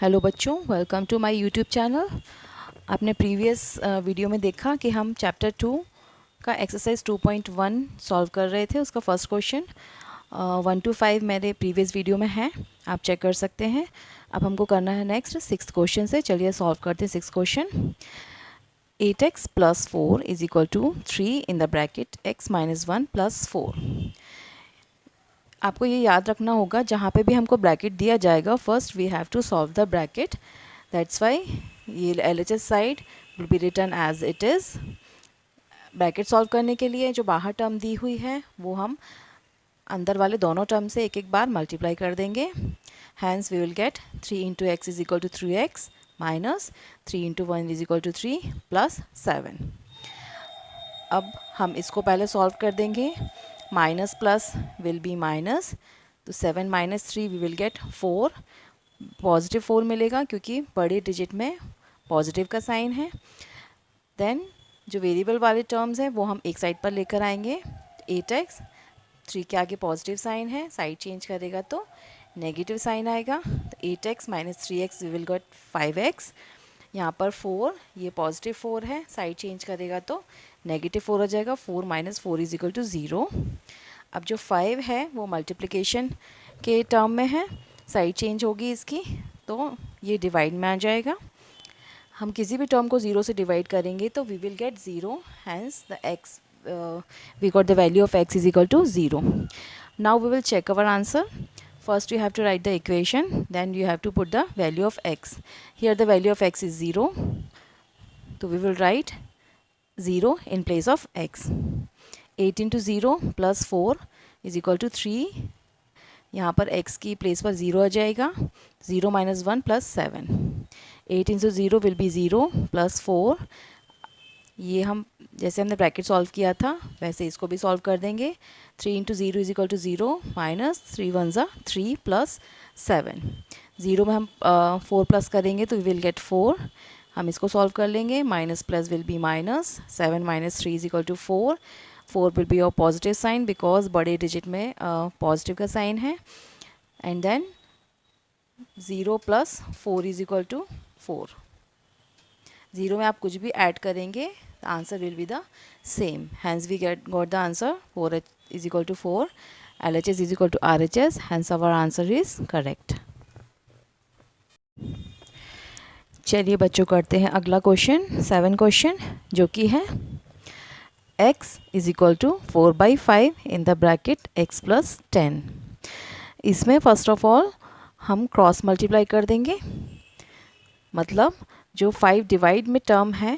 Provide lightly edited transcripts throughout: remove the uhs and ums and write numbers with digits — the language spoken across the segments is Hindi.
हेलो बच्चों, welcome to my YouTube channel. आपने प्रीवियस वीडियो में देखा कि हम चैप्टर 2 का एक्सरसाइज 2.1 सॉल्व कर रहे थे। उसका फर्स्ट क्वेश्चन 1 to 5 मेरे प्रीवियस वीडियो में है, आप चेक कर सकते हैं। अब हमको करना है नेक्स्ट 6th क्वेश्चन से। चलिए सॉल्व करते हैं 6th question. 8x + 4 = 3 in the bracket x - 1 + 4। आपको ये याद रखना होगा, जहाँ पे भी हमको ब्रैकेट दिया जाएगा first we have to solve the bracket. That's why ये LHS side will be written as it is. Bracket solve करने के लिए जो बाहर टर्म दी हुई है वो हम अंदर वाले दोनों टर्म से एक एक बार मल्टीप्लाई कर देंगे। Hence we will get 3 × x = 3x minus 3 × 1 = 3 plus 7। अब हम इसको पहले सॉल्व कर देंगे। Minus plus will be minus, तो 7 - 3 वी विल गेट 4। पॉजिटिव 4 मिलेगा क्योंकि बड़े डिजिट में पॉजिटिव का साइन है। देन जो वेरिएबल वाले टर्म्स हैं वो हम एक साइड पर लेकर आएंगे। 8x 3 के आगे पॉजिटिव साइन है, साइड चेंज करेगा तो नेगेटिव साइन आएगा। तो 8x - 3x we will gate 5x। यहाँ पर 4, ये पॉजिटिव 4 है, साइड चेंज करेगा तो नेगेटिव 4 हो जाएगा। 4 - 4 = 0। अब जो 5 है वो मल्टीप्लिकेशन के टर्म में है, साइड चेंज होगी इसकी तो ये डिवाइड में आ जाएगा। हम किसी भी टर्म को 0 से डिवाइड करेंगे तो we will get 0, hence the x we got the value of x = 0। Now we will check our answer. First you have to write the equation, then you have to put the value of x. Here the value of x is 0, so we will write 0 in place of x. 8 × 0 + 4 = 3। यहाँ पर x की प्लेस पर 0 आ जाएगा। 0 - 1 + 7। 8 × 0 will be 0 + 4। ये हम जैसे हमने ब्रैकेट सॉल्व किया था वैसे इसको भी सॉल्व कर देंगे। 3 × 0 = 0 माइनस 3 × 1 = 3 प्लस 7। 0 में हम 4 प्लस करेंगे तो वी विल गेट 4। हम इसको सॉल्व कर लेंगे। Minus plus will be minus. 7 - 3 = 4। 4 will be your positive sign because बड़े डिजिट में पॉजिटिव का साइन है। And then 0 + 4 = 4। 0 में आप कुछ भी ऐड करेंगे, the answer will be the same. Hence we got the answer 4 = 4, LHS = RHS. Hence our answer is correct. चलिए बच्चों करते हैं अगला क्वेश्चन 7 क्वेश्चन, जो कि है x = 4/5 in the bracket x + 10। इसमें फर्स्ट ऑफ ऑल हम क्रॉस मल्टीप्लाई कर देंगे, मतलब जो 5 डिवाइड में टर्म है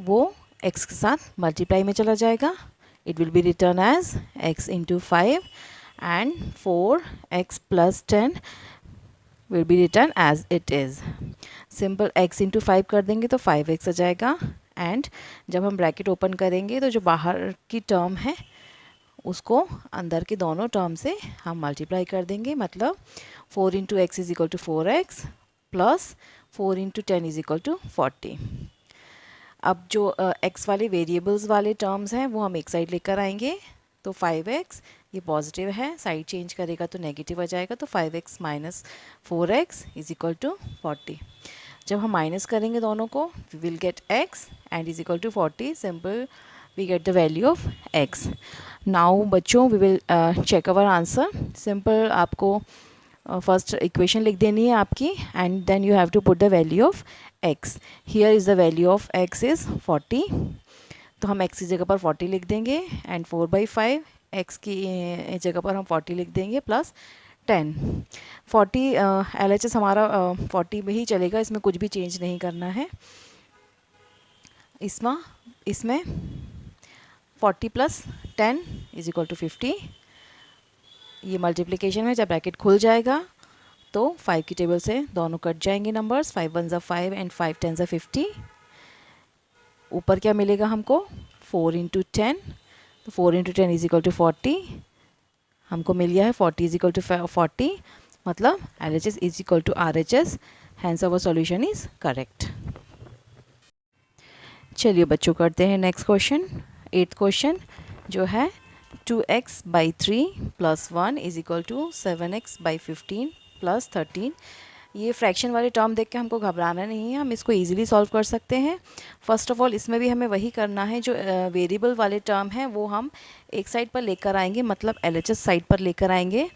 वो x के साथ मल्टीप्लाई में चला जाएगा। It will be return as x × 5 and 4x + 10 will be return as it is. Simple x × 5 कर देंगे तो 5x आ जाएगा। एंड जब हम ब्रैकेट ओपन करेंगे तो जो बाहर की टर्म है उसको अंदर के दोनों टर्म से हम मल्टीप्लाई कर देंगे, मतलब 4 × x = 4x प्लस 4 × 10 = 40। अब जो x वाले वेरिएबल्स वाले टर्म्स हैं वो हम एक साइड लेकर आएंगे। तो 5x ये पॉजिटिव है, साइड चेंज करेगा तो नेगेटिव आ जाएगा। तो 5x - 4x = 40। जब हम माइनस करेंगे दोनों को we will get x and = 40। Simple we get the value of x। Now बच्चों we will check our answer. Simple आपको फर्स्ट इक्वेशन लिख देनी है आपकी and then you have to put the value of x। Here is the value of x is 40, तो हम x की जगह पर 40 लिख देंगे एंड 4/5 x की जगह पर हम 40 लिख देंगे प्लस 10। 40 LHS हमारा 40 में ही चलेगा, इसमें कुछ भी चेंज नहीं करना है। इसमें 40 + 10 = 50। ये मल्टीप्लिकेशन में जब ब्रैकेट खुल जाएगा तो 5 की टेबल से दोनों कट जाएंगे नंबर्स। 5 × 1 = 5 एंड 5 × 10 = 50। ऊपर क्या मिलेगा हमको 4 × 10, तो 4 × 10 = 40। हमको मिल गया है 40 = 40, मतलब LHS = RHS। Hence our solution is correct. चलिए बच्चों करते हैं नेक्स्ट क्वेश्चन 8th क्वेश्चन, जो है 2x/3 + 1 = 7x/15 + 13 ये फ्रैक्शन वाले टर्म देख के हमको घबराना नहीं है, हम इसको इजीली सॉल्व कर सकते हैं। फर्स्ट ऑफ ऑल इसमें भी हमें वही करना है, जो वेरिएबल वाले टर्म हैं वो हम एक साइड पर लेकर आएंगे, मतलब LHS साइड पर लेकर आएंगे।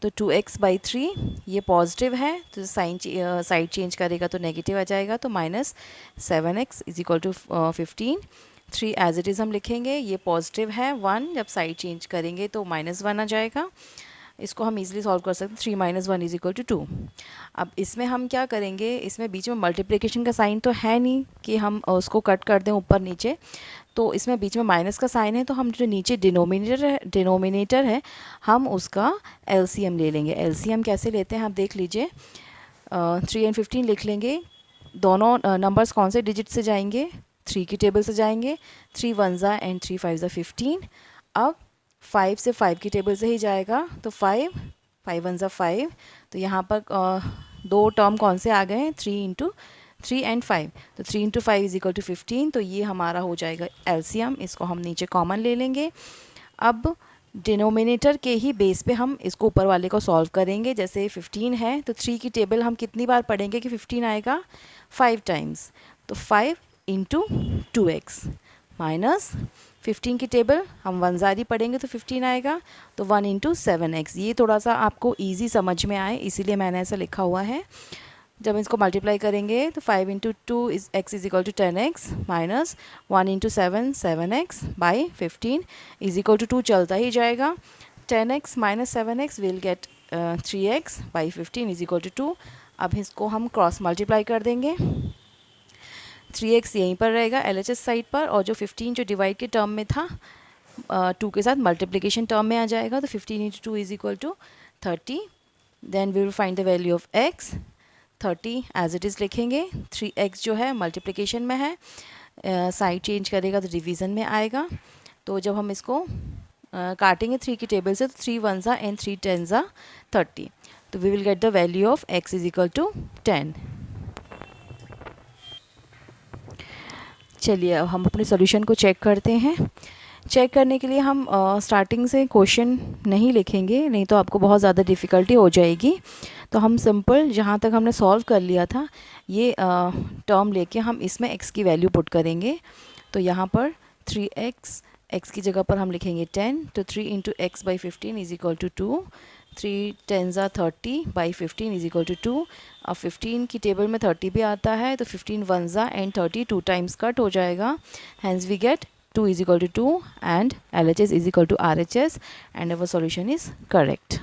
तो 2x/3 ये पॉजिटिव है, तो साइन साइड चेंज करेगा तो नेगेटिव आ जाएगा, तो -7x = 15। 3 एज इट इज़ हम लिखेंगे, ये पॉजिटिव है, 1 जब साइड चेंज करेंगे तो -1 आ जाएगा। इसको हम इजीली सॉल्व कर सकते हैं, 3 - 1 = 2। अब इसमें हम क्या करेंगे, इसमें बीच में मल्टीप्लिकेशन का साइन तो है नहीं कि हम उसको कट कर दें ऊपर नीचे, तो इसमें बीच में माइनस का साइन है, तो हम जो नीचे डिनोमिनेटर है हम उसका LCM ले लेंगे। LCM कैसे लेते हैं आप देख लीजिए, 3 और 15 लिख लेंगे। दोनों नंबर्स कौन से डिजिट से जाएंगे, 3 की टेबल से जाएंगे। 3 1 एंड 3 5 15। अब 5 से 5 की टेबल से ही जाएगा, तो 5 1 5। तो यहाँ पर दो टर्म कौन से आ गए हैं, 3 एंड 5, तो 3 × 5 = 15। तो ये हमारा हो जाएगा LCM, इसको हम नीचे कॉमन ले लेंगे। अब डिनोमिनेटर के ही बेस पे हम इसको ऊपर वाले को सॉल्व करेंगे। जैसे 15 है तो 3 की टेबल हम कितनी बार पढ़ेंगे कि 15 आएगा, 5 टाइम्स, तो 5 × 2x माइनस 15 की टेबल हम 1 ज़ारी पढ़ेंगे तो 15 आएगा, तो 1 × 7x। ये थोड़ा सा आपको इजी समझ में आए इसीलिए मैंने ऐसा लिखा हुआ है। जब इसको मल्टीप्लाई करेंगे तो 5 × 2 x = 10x minus 1 × 7 7x by 15 = 2 चलता ही जाएगा। 10x - 7x will get 3x by 15 = 2। अब इसको हम क्रॉस मल्टीप्लाई कर देंगे, 3x यहीं पर रहेगा LHS साइड पर, और जो 15 जो डिवाइड के टर्म में था 2 के साथ मल्टीप्लिकेशन टर्म में आ जाएगा, तो 15 × 2 = 30। Then we will find the value of x, 30 as it is लिखेंगे। 3x जो है मल्टीप्लिकेशन में है, साइड चेंज करेगा तो डिवीज़न में आएगा। तो जब हम इसको काटेंगे 3 की टेबल से, तो 3 1 एंड 3 10 30, तो we will get the value of x = 10। चलिए अब हम अपने सॉल्यूशन को चेक करते हैं। चेक करने के लिए हम स्टार्टिंग से क्वेश्चन नहीं लिखेंगे, नहीं तो आपको बहुत ज़्यादा डिफ़िकल्टी हो जाएगी। तो हम सिंपल जहाँ तक हमने सॉल्व कर लिया था ये टर्म लेके हम इसमें x की वैल्यू पुट करेंगे। तो यहाँ पर 3x, x की जगह पर हम लिखेंगे 10, तो 3 × x/15 = 2, 3 10 30 बाई 15 = 2। अब 15 की टेबल में 30 भी आता है, तो 15 1 एंड 30 2 टाइम्स कट हो जाएगा, hence we get 2 = 2 and LHS = RHS and our solution is correct।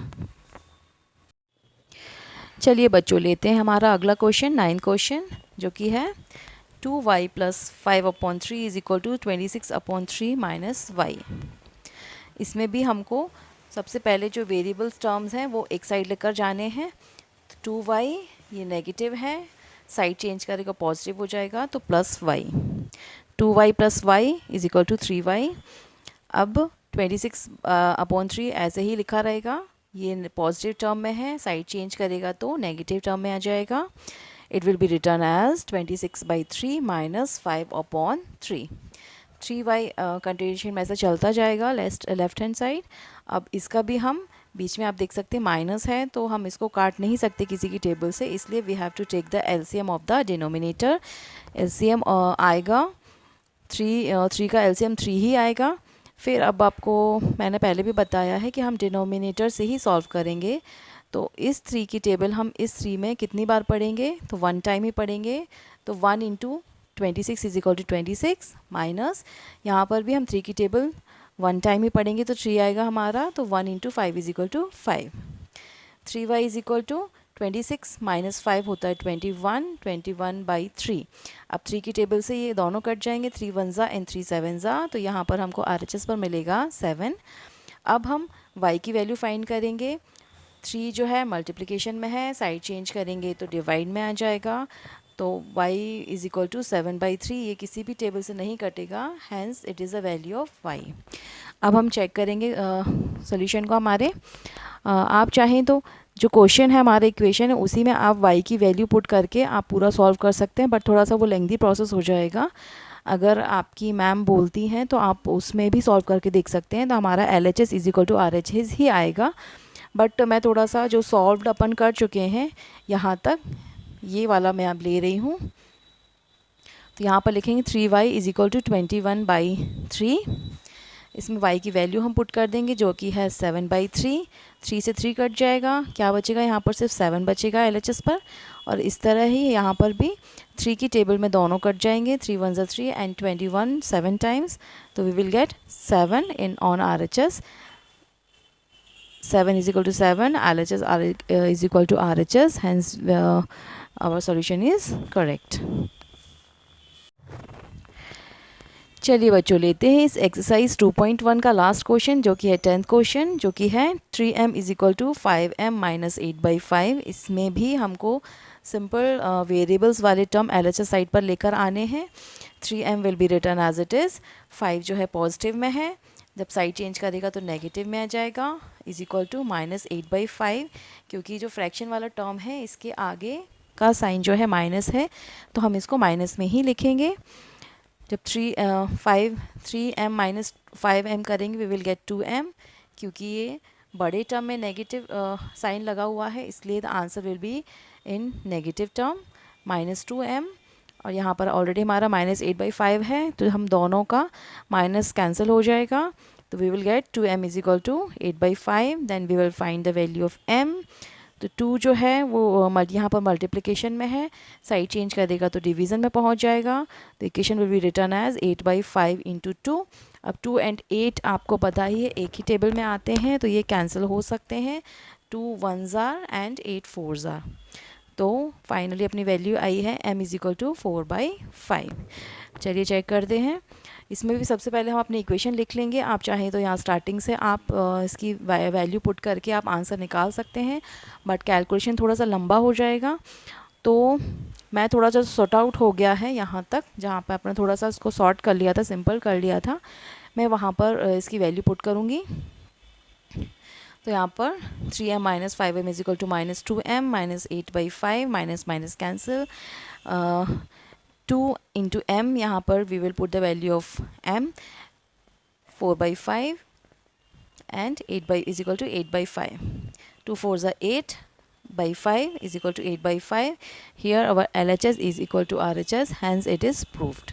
चलिए बच्चों लेते हैं हमारा अगला क्वेश्चन, 9th क्वेश्चन, जो कि है 2y + 5/3 = 26/3 - y। इसमें भी हमको सबसे पहले जो वेरिएबल्स टर्म्स हैं वो एक साइड लेकर जाने हैं। 2y ये नेगेटिव है, साइड चेंज करेगा पॉजिटिव हो जाएगा, तो +y। 2y + y = 3y। अब 26/3 ऐसे ही लिखा रहेगा, ये पॉजिटिव टर्म में है, साइड चेंज करेगा तो नेगेटिव टर्म में आ जाएगा। It will be return as 26/3 - 5/3। 3y continuation में ऐसा चलता जाएगा लेफ्ट हैंड साइड। अब इसका भी हम बीच में आप देख सकते हैं माइनस है, तो हम इसको काट नहीं सकते किसी की टेबल से, इसलिए we have to take the LCM of the denominator. LCM आएगा 3 का LCM 3 ही आएगा। फिर अब आपको मैंने पहले भी बताया है कि हम डिनोमिनेटर से ही सॉल्व करेंगे। तो इस 3 की टेबल हम इस 3 में कितनी बार पढ़ेंगे, तो 1 टाइम ही पढ़ेंगे, तो 1 × 26 = 26 माइनस यहाँ पर भी हम 3 की टेबल 1 टाइम ही पढ़ेंगे, तो 3 आएगा हमारा, तो 1 × 5 = 5। 3y = 26 - 5 होता है 21, 21/3। अब 3 की टेबल से ये दोनों कट जाएंगे, 3 1 एंड 3 7, तो यहाँ पर हमको RHS पर मिलेगा 7। अब हम y की वैल्यू फाइंड करेंगे। 3 जो है मल्टीप्लिकेशन में है, साइड चेंज करेंगे तो डिवाइड में आ जाएगा, तो y = 7/3, ये किसी भी टेबल से नहीं कटेगा, hence it is a value of y। अब हम चेक करेंगे सॉल्यूशन को हमारे। आप चाहें तो जो क्वेश्चन है हमारे इक्वेशन है उसी में आप y की वैल्यू पुट करके आप पूरा सॉल्व कर सकते हैं, बट थोड़ा सा वो लेंथी प्रोसेस हो जाएगा। अगर आपकी मैम बोलती हैं तो आप उसमें भी सॉल्व करके देख सकते हैं। तो हमारा LHS = RHS ही आएगा। बट मैं थोड़ा सा जो सॉल्व्ड अपन कर चुके हैं यहाँ तक, ये वाला मैं अब ले रही हूँ। तो यहाँ पर लिखेंगे 3y इज इक्वल टू 21/3। इसमें y की वैल्यू हम पुट कर देंगे जो कि है 7/3। 3 से 3 कट जाएगा, क्या बचेगा यहाँ पर, सिर्फ 7 बचेगा LHS पर। और इस तरह ही यहाँ पर भी 3 की टेबल में दोनों कट जाएंगे, 3 1 ज़ा 3 एंड 21 7 टाइम्स, तो we will get 7 in on RHS। 7 is equal to 7, LHS is equal to RHS, hence our solution is correct. चलिए बच्चों, लेते हैं इस एक्सरसाइज 2.1 का लास्ट क्वेश्चन, जो कि है 10th क्वेश्चन, जो कि है 3m is equal to 5m minus 8/5। इसमें भी हमको सिंपल वेरिएबल्स वाले टर्म LHS साइड पर लेकर आने हैं। 3m will be return as it is, 5 जो है पॉजिटिव में है, जब साइड चेंज करेगा तो नेगेटिव में आ जाएगा, इज इक्वल टू माइनस 8/5। क्योंकि जो फ्रैक्शन वाला टर्म है इसके आगे का साइन जो है माइनस है, तो हम इसको माइनस में ही लिखेंगे। जब 3m माइनस 5m करेंगे वी विल गेट 2m। क्योंकि ये बड़े टर्म में नेगेटिव साइन लगा हुआ है, इसलिए the answer will be in negative term, -2m। और यहाँ पर ऑलरेडी हमारा -8/5 है, तो हम दोनों का माइनस कैंसिल हो जाएगा, तो we will get 2m is equal to 8/5। Then we will find the value of m। तो 2 जो है वो यहाँ पर मल्टीप्लिकेशन में है, साइड चेंज करेगा तो डिवीज़न में पहुँच जाएगा, तो equation will be return as 8/5 into 2। अब 2 एंड 8 आपको पता ही है एक ही टेबल में आते हैं, तो ये कैंसिल हो सकते हैं, 2 1s are and 8 4s are. तो फाइनली अपनी वैल्यू आई है m इज़ इक्वल टू 4/5। चलिए चेक करते हैं। इसमें भी सबसे पहले हम अपनी इक्वेशन लिख लेंगे। आप चाहें तो यहाँ स्टार्टिंग से आप इसकी वैल्यू पुट करके आप आंसर निकाल सकते हैं, बट कैलकुलेशन थोड़ा सा लंबा हो जाएगा, तो मैं थोड़ा सा सॉर्ट आउट हो गया है यहाँ तक, जहाँ पर आपने थोड़ा सा इसको सॉर्ट कर लिया था, सिंपल कर लिया था, मैं वहाँ पर इसकी वैल्यू पुट करूँगी। तो यहाँ पर 3m minus 5m is equal to -2m minus 8/5, minus minus cancel, 2 into m, यहाँ पर we will put the value of m 4/5 and 8 is equal to 8/5, 2 4s are 8/5 is equal to 8/5. Here our LHS is equal to RHS, hence it is proved.